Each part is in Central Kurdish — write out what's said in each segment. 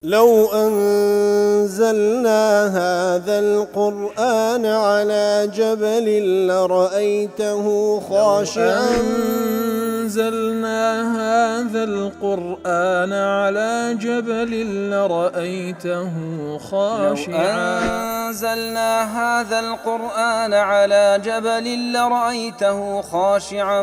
لو أنزلنا هذا القرآن على جبل لرأيته خاشعا أنزلنا هذا القرآن على جبل لرأيته خاشعا أنزلنا هذا القرآن على جبل لرأيته خاشعا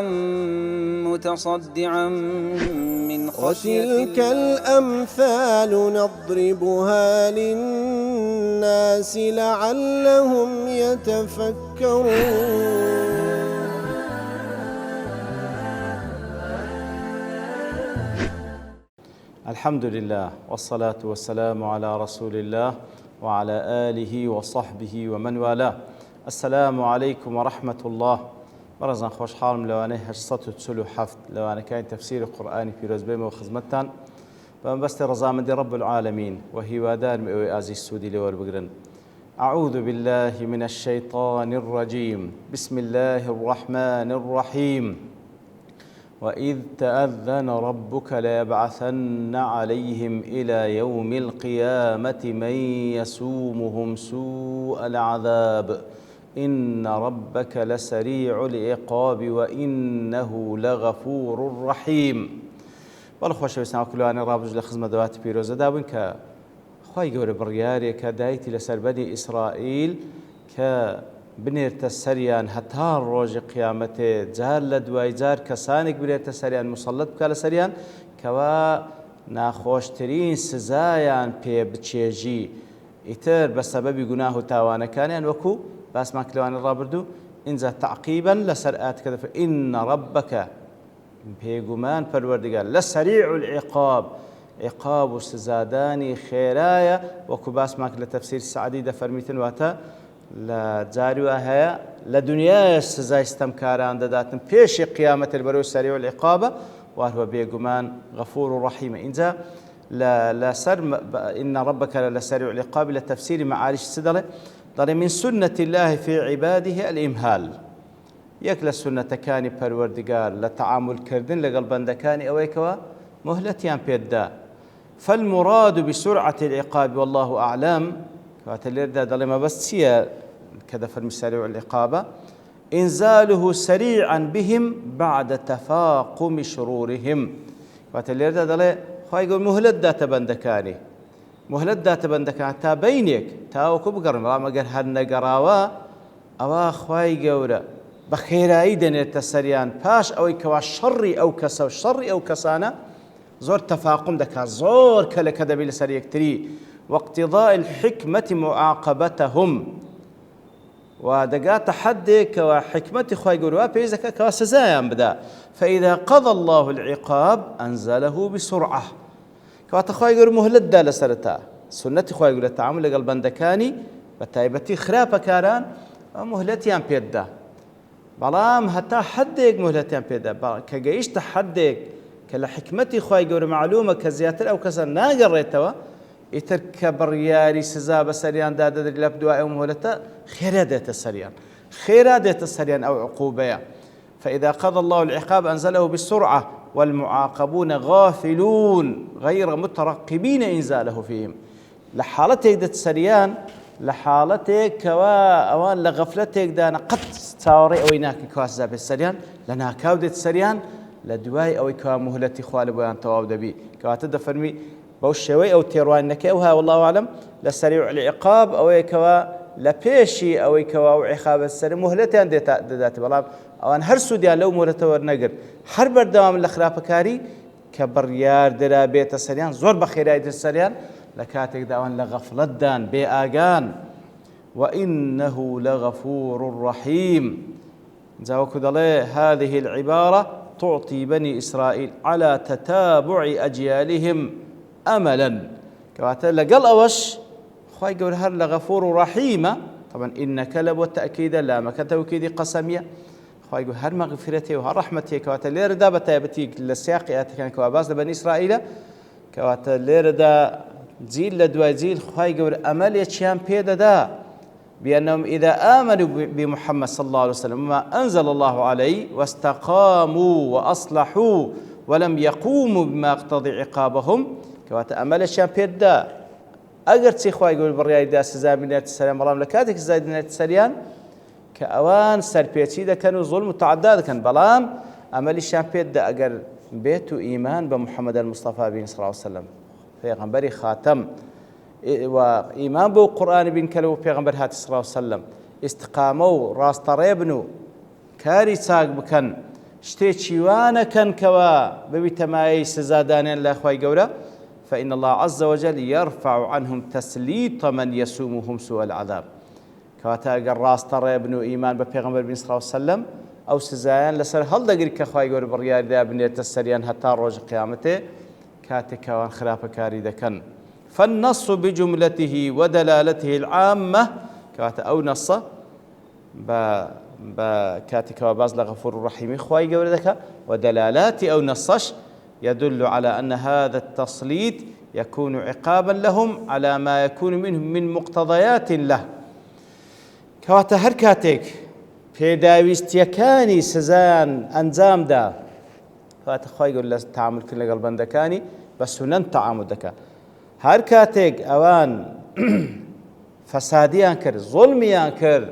متصدعا من خشية وتلك الأمثال نضربها للناس لعلهم يتفكرون. الحمد لله والصلاة والسلام على رسول الله وعلى آله وصحبه ومن والاه. السلام عليكم ورحمة الله. برزان خوش حالم لوانه 847 لوانه كان تفسير القرآن في رزبهم وخزمتان بس رزامندي رب العالمين وهي وادار مئوي آزي السودي لور بقرن. أعوذ بالله من الشيطان الرجيم. بسم الله الرحمن الرحيم. وإذ تأذن ربك ليبعثن عليهم إلى يوم القيامة من يسومهم سوء العذاب إن ربك لسريع العقاب وإنه لغفور رحيم. والخوش بسنا كلواني رابج لخدمة دوات بيروزة داون ك خواهي قول برياري كدايتي لسر بني إسرائيل بنێرتە سەریان هەتا ڕۆژی قیامەتێ جار لە دوای جار کەسانێک بنێرتە سەریان مسەڵەت بکە لە سەریان کەوا ناخۆشترین سزایان پێ بچێژی ئیتر بە سەبەبی گوناه و تاوانەکانیان وەکو باسمان کلەوانی ڕابردوو ئینجا تەعقیبەن لەسەر ئاەتەکە دەفەرمێ ئینە ڕەبەکە پێگومان پەروەردگار لەسەریع العقاب عقاب و سزادانی خێرایە وەکو باسمان لە تەفسیر سەعدی دەفەرمیتن واتە لە جاری وا هەیە لە دنیای سزای ستەمکاران دەداتن پێشی قیامەتە بەرەو سەریع العقابە وهروە بێگومان غەفور و ڕەحیمە. اینجا لەسەر ئین ڕەبەکە لەسەریع العقاب لە تەفسیری مەعاریش چ دەڵێ؟ دەڵێ من سنة الله في عباده الإمهال. یەک لە سنەتەکانی پەروەردگار لە تەعاملکردن لەگەڵ بەندەکانی ئەوەی کەوە مهلەتیان پێددا. فالمراد بسرعة العقاب والله أعلم. کەواتە لێرەدا دەڵێ مەبەست چییە کە دەفەرمی سەریع العقابە؟ إنزاله سريعا بهم بعد تفاقم شرورهم. کەواتە لێرەدا دەڵێ خوای گەورە مهلەت داتە بەندەکانی مهلەت داتە بەندەکان تا بەینێک تاوەکو بگەڕن بەڵام ئەگەر هەر نەگەڕاوە ئەوە خوای گەورە بە خێرایی دەنێتە سەریان پاش ئەوەی کەوا شەڕی ئەو کەسە و شەڕی ئەو کەسانە زۆر تەفاقم دەکات زۆر کەلەکە دەبێت لەسەر یەکتری واقتضاء الحكمة معاقبتهم ودقات حدك وحكمة خواهي قولوا بيزك كاسزايا بدا فإذا قضى الله العقاب أنزله بسرعة كواتا خواهي قولوا مهلت دا لسرتا سنة خواهي قولوا التعامل لقل بندكاني بتايبتي خرافة كاران مهلتيان بيدا بلام حتى حدك مهلتيان بيدا كجيش تحدك كلا حكمتي خواهي قولوا معلومة كزياتر أو كسر ناقر ريتوا ئیتر کە بڕیاری سزا بە سەریان دادەدرێت لە دوای ئەو مهلەتە خێرا دێتە سەریان ئەو عقوبەیە. فإذا قضى الله العقاب أنزله بالسرعة والمعاقبون غافلون غير مترقبين إنزاله فيهم. لحالتك دێتە سەریان لە حاڵەتێک کەوا ئەوان لە غەفلەتێک دانا قەت چاوەڕێی ئەوەی ناکەن کەوا سزا بێت سەریان لە ناکاو دێتە سەریان لە دوای ئەوەی کەوا مهلەتی خوا لە بۆیان تەواو دەبی. کەواتە دەفەرمی بەو شێوەی ئەو تێڕوانینەکەی ئەوها والله أعلم لەسەریع العقاب ئەوەیە کەوا لە پێشی ئەوەی کەوا و عقابە سەر مهلەتیان دەداتێ بەڵام ئەوان هەر سوودیان لەو مهلەتە وەرنەگرت هەر بەردەوام لە خراپەکاری کە بڕیار دەرا بێتە سەریان زۆر بە خێرایی دێتە سەریان لە کاتێکدا ئەوان لە غەفڵەتدان بێ ئاگان. وإنه لغفور رحيم. جا وەکو دەڵێ هذه العبارة تعطي بني إسرائيل على تتابع أجيالهم أملا. كواتا لقل أوش خواهي قول هر لغفور رحيمة طبعا إنك لب والتأكيد لا ما كتوكيد قسمية خواهي قول هر مغفرته وهر رحمته كواتا ليردا بتايبتي للسياقيات كان كواباز لبني إسرائيل كواتا ليردا جيل لدواي جيل خواهي قول أمل يتشيان بيدا دا بأنهم إذا آمنوا بمحمد صلى الله عليه وسلم ما أنزل الله عليه واستقاموا وأصلحوا ولم يقوموا بما يقتضي عقابهم کەواتە ئەمەلەشیان پێدا ئەگەر چی خوای گەورە بڕیایدا سزا بنێتە سەریان بەڵام لە کاتێک سزای دێنێتە سەریان کە ئەوان سەرپێچی دەکەن و زوڵم و تعەدا دەکەن بەڵام ئەمەلیشیان پێدا ئەگەر بێت و ئیمان بە محەممەد المستەفا بین صلی الله علیه وسلم پێغەمبەری خاتەم و ئیمان بۆ قورئانی بین کە لەوە پێغەمبەر هاتی صلی الله علیه وسلم ئیستقامە و ڕاستەڕێ بن و کاری چاک بکەن شتێکی وانەکەن کەوا ببیتە مایەی سزادانیان لای خوای گەورە فإن الله عز وجل يرفع عنهم تسليط من يسومهم سوء العذاب کەواتە ئەگەر ڕاستەڕێ بن و ئیمان بە پێغەمبەر بین صلی الله علیه وسلم ئەو سزایان لەسەر هەڵدەگری کە خوای گەورە بڕیاردا بنێتە سەریان هەتا ڕۆژی قیامەتێ کاتێک کەوان خراپەکاری دەکەن فالنص بجملته ودلالته العامة کەواتە ئەو نەسە بە کاتێکەوە باز لە غەفور ڕەحیمی خوای گەورە دەکا ودلالاتی ئەو نەسەش يدل على أن هذا التسليط يكون عقابا لهم على ما يكون منهم من مقتضيات له کەواتە هەر کاتێک پێداویستیەکانی سزایان ئەنجامدا کەواتە خوای گەورە لە تەعاملکردن لەگەڵ بەندەکانی بە سونەن تەعامل دەکات هەر کاتێک ئەوان فەسادیان کرد زوڵمیان کرد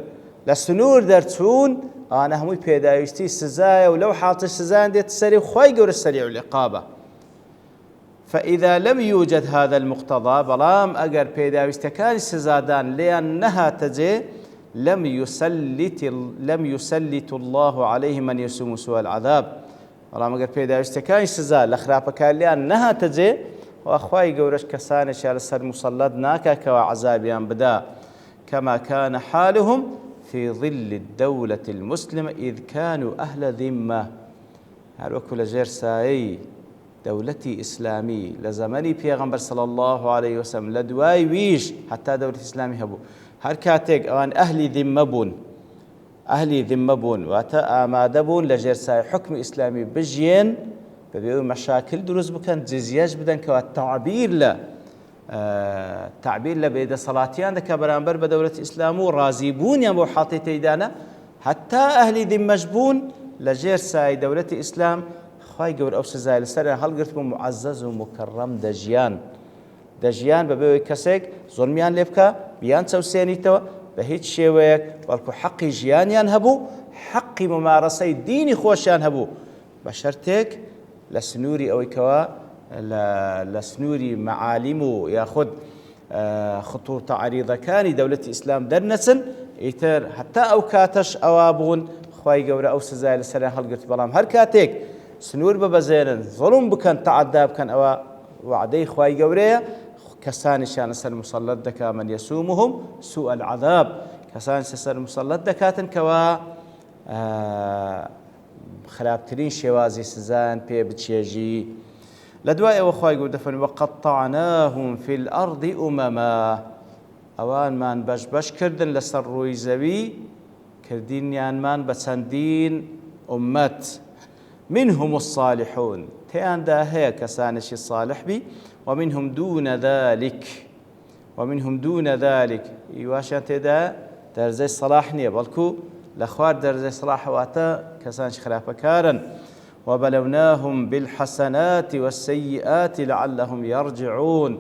لە سنوور دەرچوون ئەوانە هەمووی پێداویستی سزایە و لەو حاڵتە سزایان دێتە سەری خوای گەورە سەریع العقابە فإذا لم يوجد هذا المقتضى بەڵام ئەگەر پێداویستەکانی سزادان لێیان نەهاتە جێ لم يسلط الله عليه من يسوم سوء العذاب بەڵام ئەگەر پێداویستەکانی سزا لە خراپەکاریان نەهاتە جێ وأخوای گەورەش کەسانێکیان لەسەر مسەلەت ناکا کەوا عەزابیان بدا كما كان حالهم في ظل الدولة المسلمة إذ كانوا أهل ذمة هەروەکو لە ژێر سایەی دەولەتی ئیسلامی لە زەمەنی پێغەمبەر صلی الله عليه وسلم لە دوای ویش حتا دەولەتی ئیسلامی هەبوو هەر کاتێک ئەوان ئەهلی ذمە بوون واتە ئامادە بوون لە ژێر سایەی حکمی ئیسلامی بژیێن بەبێ مەشاکل دروست بکەن جزیەش بدەن کەوا تعبیر لە بێدەسەڵاتیان دەکا بەرامبەر بە دەولەتی ئیسلام و ڕازیبوونیان بۆ حاڵەتی تێدانە هەتا ئەهلی ذیمەش بوون لە ژێر سایەی دەولەتی ئیسلام خوای گەورە ئەو سزای لەسەریان هەڵگرت بوو معەزەز و مکەڕەم دەژیان بەبێ کەسێک زوڵمیان لێ بکە بیان چەوسێنیتەوە بە هیچ شێوەیەک بەڵکو حەقی ژیانیان هەبوو حەقی ممارەسەی دینی خۆشیان هەبوو بە شەرتێک لە سنووری ئەوەی کەوا لە سنووری مەعالیم و یاخود خطوطە عەریضەکانی دەولەتی ئیسلام دەرنەچن ئیتر هەتا ئەو کاتەش ئەوا بوون خوای گەورە ئەو سزای لەسەریان هەڵگرت بەڵام هەر کاتێک سنوور ببەزێنن زوڵم بکەن تەعەدا بکەن ئەوە وعدەی خوای گەورەیە کەسانیشیان لەسەر مسەلەت دەکا من یەسومهم سوء العذاب کەسانی لەسەر مسەلەت دەکاتن کەوا خراپترین شێوازی سزایان پێ بچێژی لە دوای ئەوە خوای گەورە دەفەرمێ وقەطعناهم في الأرض أمما ئەوانمان بەش کردن لەسەر ڕووی زەوی کردینیانمان بە چەندین ئومەت منهم الصالحون تیاندا هەیە کەسانێکی صالح بی ومنهم دون ذلك ئیواشیان تێدا دەرزەی سەلاح نییە بەڵکو لە خوار دەرزەی سەلاح واتە کەسانش خراپەکارن وبلوناهم بالحسنات والسيئات لعلهم يرجعون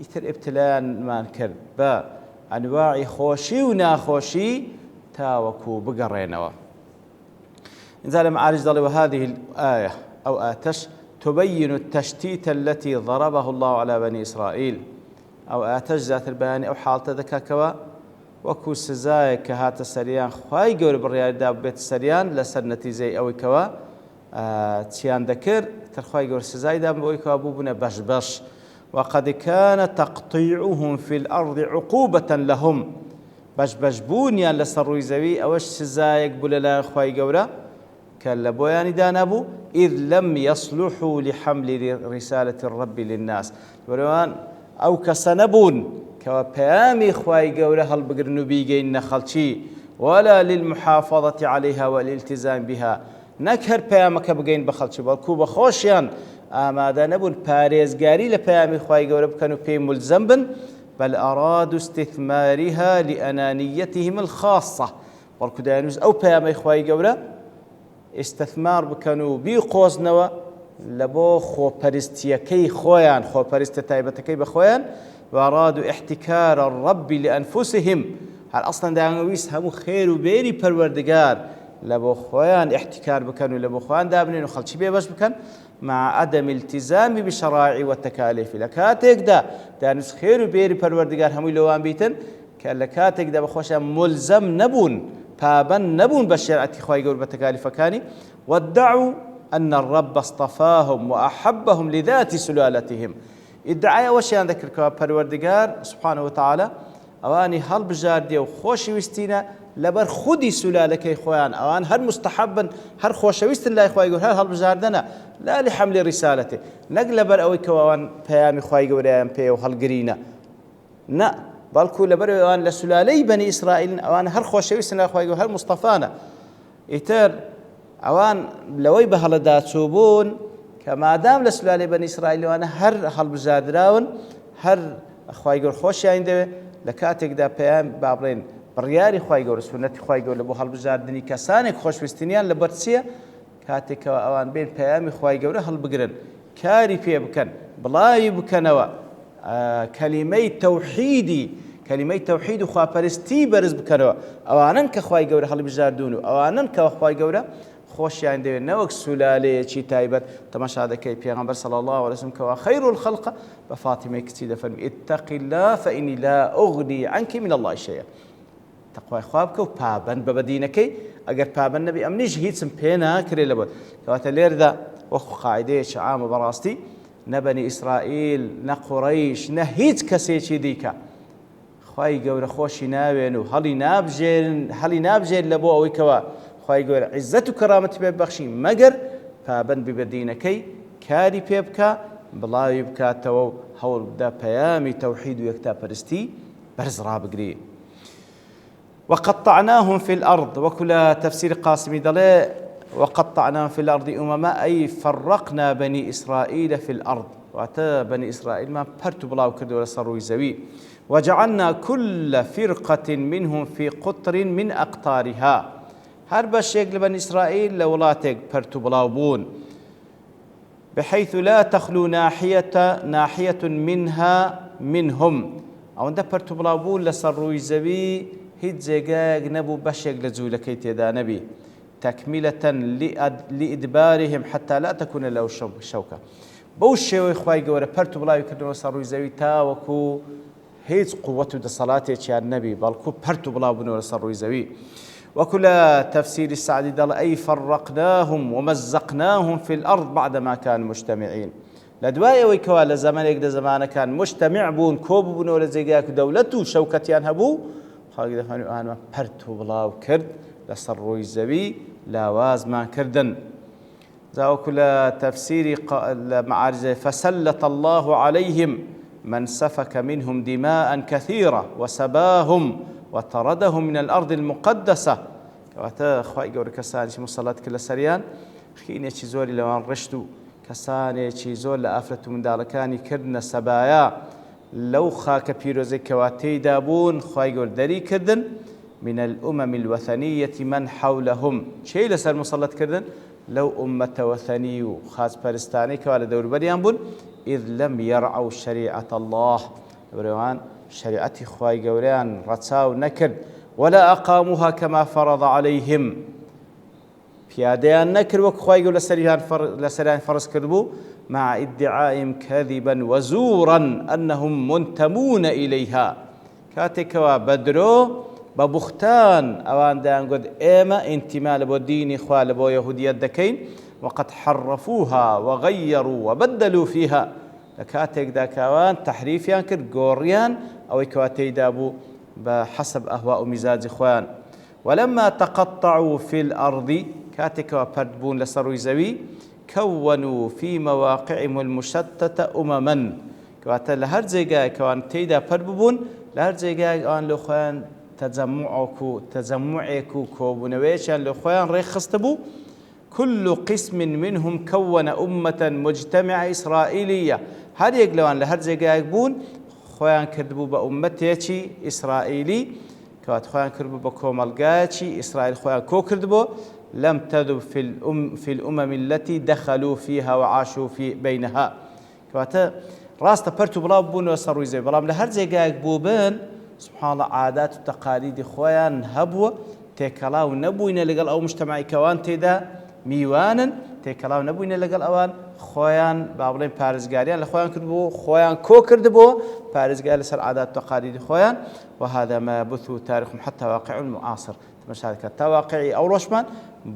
ئیتر ئیبتلایانمان کرد بە ئەنواعی خۆشی و ناخۆشی تاوەکو بگەڕێنەوە إنزال معارج ضل وهذه الآية أو آتش تبين التشتيت التي ضربه الله على بني إسرائيل أو آتش ذات البيان أو حالة ذكاكوا وكو سزاي كهات السريان خواي قول بالريال داب بيت السريان لسر نتيزي أو كوا تيان ذكر ترخواي قول سزاي داب أو كوا بوبنا بش وقد كان تقطيعهم في الأرض عقوبة لهم بش بونيا لسر رويزوي أوش سزاي قبل لا خواي قولا كلا بوياني دانابو إذ لم يصلحوا لحمل رسالة الرب للناس ولوان أو كسنبون كوابيامي خواي قوله هالبقرن بيجين خلشي ولا للمحافظة عليها والالتزام بها نكهر بيامك بقين بخلشي بالكو بخوشيان أما دانبون باريزقاري لبيامي خواي قوله بكانوا بي ملزم بل أرادوا استثمارها لأنانيتهم الخاصة بالكو دانوز أو بيامي خواي قوله استثمار بكانوا بيقوزنوا لبو خۆپەرستیەکەی خۆیان خۆپەرستە تایبەتەکەی بە خۆیان وأرادوا احتكار الرب لأنفسهم هل أصلا داویست هەموو خێر و بێری پەروەردگار لبو خۆیان احتكار بکەن و لبو خۆیان دابنێن و خەڵکی بێبەش بکەن مع عدم التزام بشرائع والتكاليف لكاتێکدا دانویست خێر و بێری پەروەردگار هەمووی لەوان بیتن کە لە کاتێکدا بەخۆشیان ملزم نەبوون پابەند نەبوون بە شێرعەتی خی گەور بە تەکالیفەکانی وادعوا أن الرب اصطفاهم وأحبهم لذات سلالتهم ادعای ئەوەشیان دەکرد کە پەروەردگار سبحانه وتعالى ئەوانی هەڵبژاردیە و خۆشەویستینە لەبەر خودی سولالەکەی خۆیان ئەوان هەر مستحبن هەر خۆشەویستن لای خی گەور هەر هەڵبژاردنە لا لحمل رسالته نەک لەبەر ئەوەی کەوان پەیامی خی گەورەیان پێ و هەڵگرینە نە بەڵکو لەبەر ئەوان لە سولالەی بەنی ئیسرائیلن ئەوان هەر خۆشەویستن لای خی گەور هەر مستەفانە ئیتر ئەوان لەوەی بە هەڵەداچوو بوون کە مادام لە سولالەی بەنی ئیسرائیلەوانە هەر هەڵبژاردراون هەر خی گەور خۆشیان دەوێت لە کاتێکدا پێیان با بڵێن بڕیاری خی گەورە سونەتی خی گەورە بۆ هەڵبژاردننی کەسانێک خۆشویستنیان لەبەر چییە کاتێکەوە ئەوان بێن پەیامی خی گەورە هەڵبگرن کاری پێ بکەن بڵاوی بکەنەوە کەلیمەی تەوحید و خواپەرستی بەرز بکەنەوە ئەوانن کە خی گەورە هەڵبژاردون و ئەوانن کە خی گەورە خۆشیان دەوێت نەوەک سولالەیەکی تایبەت تەماشا دەکەی پێغەمبەر صلی الله عليه وسلم کەوا خەیر الخەلق بە فاتیمەی کچی دەفەرمی اتقی الله فإني لا أغني عنك من الله شيئا تەقوای خوا بکە و پابەند بە بەدینەکەی ئەگەر پابەند نەبی ئەمنیش هیچم پێ ناکرێ لەبەر کەواتە لێردا وەکو قاعدەیەکی عامە بەڕاستی نە بەنی ئیسرائیل نە قوڕەیش نە هیچ کەسێکی دیکە خی گەورە خۆشی ناوێن و هەڵی نابژێن لە بۆ ئەوەی کەوە خی گەورە عیزەت و کەرامەتی پێ بەخشی مەگەر پابەند بی بەدینەکەی کاری پێ بکە بڵاوی بکاتەوە و هەوڵ بدە پەیامی تەوحید و یەکتاپەرستی بەرز ڕابگری وقطعناهم في الأرض وكل تفسير قاسمي دلي وقطعناهم في الأرض أمما أي فرقنا بني إسرائيل في الأرض وأتى بني إسرائيل ما برتو بلاو كردو لصروا زوي وجعلنا كل فرقة منهم في قطر من أقطارها هرب الشيء لبني إسرائيل لولاتك برتو بلاو بون بحيث لا تخلو ناحية منها منهم أو أنت برتو بلاو بون لصروا زوي هیچ جێگایەک نەبوو بەشێک لە جوولەکەی تێدا نەبی تەکمیلەة لإدبارهم حتى لا تكون له شوكة بەو شێوەی خی گەورە پەرت و بڵاوی کردنەوە سەر ڕووی زەوی تاوەکو هیچ قووەت و دەسەڵاتێکیان نەبی بەڵکو پەرت و بڵاو بوونەوە لەسەر ڕووی زەوی وەکو لە تەفسیری سعدی دەڵێ ئەی فەڕەقناهم ومەزەقناهم في الأرض بعدما كانوا مجتمعين لە دوای ئەوەی کەوا لە زەمانێکدا زەمانەکان مجتمع بوون کۆبوونەوە لە جێگایەک و دەوڵەت و شەوکەتیان هەبوو خاڵی دەفەرمی ئەوانمان پەرت و بڵاو کرد لەسەر ڕووی زەوی لاوازمان کردن زاوەکو لە تەفسیری لە معارجە فسلط الله عليهم من سفك منهم دماء كثيرة وسباهم وطردهم من الأرض المقدسة کەواتە خی گەورە کەسانێکی مسەڵەت کرد لە سەریان خینێکی زۆری لەوان ڕشت و کەسانێکی زۆر لە ئافرەت و منداڵەکانی کردنە سەبایە لەو خاکە پیرۆزەی کەوا تێیدا بوون خی گەورە دەری کردن من الأمم الوثنية من حولهم چی لەسەر مسەڵەت کردن لەو ئومەتە وەثەنی و خاچپەرستانەی کەوا لە دەوروبەریان بوون إذ لم يرعوا شريعة الله بەڕێوان شریعەتی خی گەورەیان ڕەچاو نەکرد ولا أقاموها كما فرض عليهم پیادەیان نەکرد وەک خی گەورە لەسەریان فەرز کردبوو مع ادعائهم كذبا وزورا أنهم منتمون إليها كاتكوا بدرو ببختان أوان دان قد إيما انتمال بو ديني خوال بو يهودية دكين وقد حرفوها وغيروا وبدلوا فيها لكاتك داكوان تحريفيان كد قوريان أو كواتي دابو بحسب أهواء مزاج خوان ولما تقطعوا في الأرض كاتكوا بردبون لسروي زوي كونوا في مواقعهم المشتتة أمما كواتا لهر جيغا كوان تيدا پرببون لهر جيغا آن لخوان تجمعكو كوبونويشان لخوان ريخستبو كل قسم منهم كون أمة مجتمعة إسرائيلية هر يقلوان لهر جيغا يقبون خوان كردبو بأمتيشي إسرائيلي كوات خوان كردبو بكومالغاتشي إسرائيل خوان كو كردبو لم تذب في الأمم التي دخلوا فيها وعاشوا في بينها كواتا راست برتو بلا بون وسروي زي بلا لهر زيغاك بوبن سبحان الله عادات وتقاليد خويان هبوه تيكلاو نبوين لقل أو مجتمعي كوان تيدا میوانن تێکەڵاو نەبووینە لەگەڵ ئەوان خۆیان با بڵێن پارێزگاریان لە خۆیان کردبوو خۆیان کۆ کردبوو پارێزگای لەسەر عادات و تەقالیدی خۆیان وهذا ما بث تاريخهم حتى واقع المعاصر تمشاركة تا واقعي أو روشمان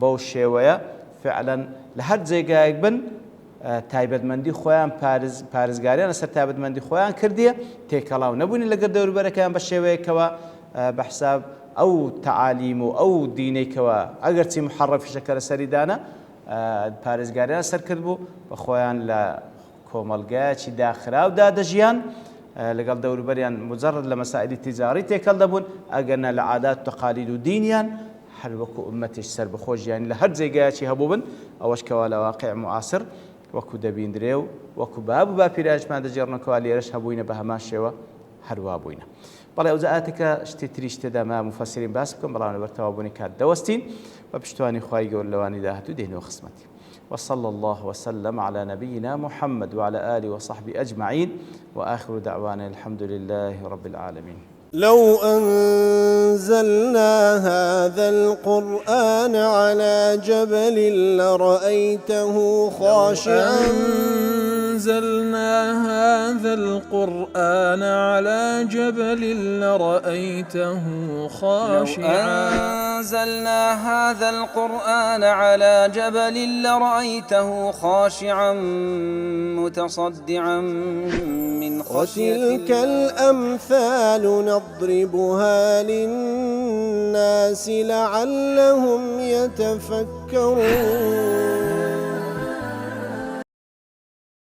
بو شێوەیە فعلا لە هەر جێگایەک بن تایبەتمەندی خۆیان پارێزگاریان لەسەر تایبەتمەندی خۆیان کردیە تێکەڵاو نەبوونی لەگەڵ دەوروبەرەکەیان بە شێوەیەکەوە بەحساب ئەو تعالیم و ئەو دینێکەوە ئەگەرچی محەڕەفیشەکە لەسەری دانا پارێزگاریان سەر کرد بوو بە خۆیان لە کۆمەڵگایەکی داخراودا دەژیان لەگەڵ دەوروبەریان مجرد لە مەسائلی تیجاری تێکەڵ دەبوون ئەگەرنە لە عادات و تەقالید و دینیان هەر وەکو ئومەتیش سەر بەخۆشیان لە هەر جێگایەکی هەبوو بن ئەوەش کەوا لە واقع معاصر وەکو دەبیندرێ و وەکو باب و باپیرایشمان دەجێڕنەوە لێرەش هەبووینە بە هەمان شێوە هەروە بووینە. بەڵێ ئەو جاءاتێکە شتی تریش تێدا ما مفەسرین باس بکەم بەڵام لەبەر تەوابوونی کات دەوەستین و پشتوانی خوای گەورە لەوانی داهاتوو دێنەوە خزمەتی. وصلى الله وسلم على نبينا محمد وعلى آله وصحبه أجمعين وآخر دعوانا الحمد لله رب العالمين. لو أنزلنا هذا القرآن على جبل لرأيته خاشعا أنزلنا هذا القرآن على جبل لرأيته خاشعا أنزلنا هذا القرآن على جبل لرأيته خاشعا متصدعا من خشية الله. وتلك الأمثال نضربها للناس لعلهم يتفكرون.